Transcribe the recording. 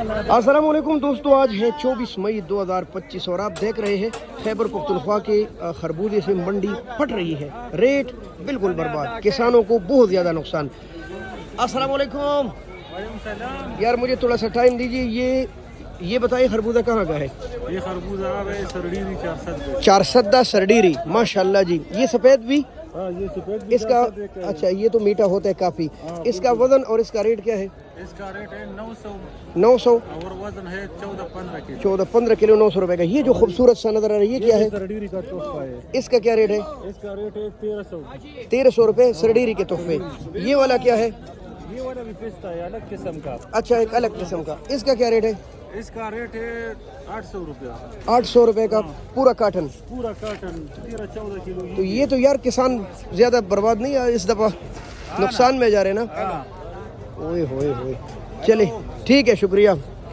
अस्सलाम वालेकुम दोस्तों, आज है 24 मई 2025 और आप देख रहे हैं खैबर पख्तूनख्वा के खरबूजे से मंडी फट रही है। रेट बिल्कुल बर्बाद, किसानों को बहुत ज़्यादा नुकसान। अस्सलाम वालेकुम यार, मुझे थोड़ा सा टाइम दीजिए। ये बताइए खरबूजा कहाँ का है? ये खरबूजा सरडीरी 410 सरडीरी, माशाल्लाह जी। ये सफ़ेद भी? ये सफेद इसका अच्छा, ये तो मीठा होता है काफ़ी। इसका वजन और इसका रेट क्या है? इसका रेट है 900 और वजन है 14-15 किलो। 14-15 किलो 900 रुपए का। ये जो खूबसूरत सा नजर आ रहा है, ये क्या है? सरडीरी का तोहफा है। इसका क्या रेट है? इसका रेट है 1300 रुपए सरडीरी के तोहफे। ये वाला क्या है? ये वाला भी पिस्ता है, अलग किस्म का। अच्छा, एक अलग किस्म का। इसका क्या रेट है? इसका रेट है 800 रुपया। 800 रुपए का पूरा काटन। पूरा काटन 13-14 किलो। तो ये तो यार किसान ज्यादा बर्बाद नहीं है इस दफा, नुकसान में जा रहे ना। ओए होए होए, चले ठीक है, शुक्रिया।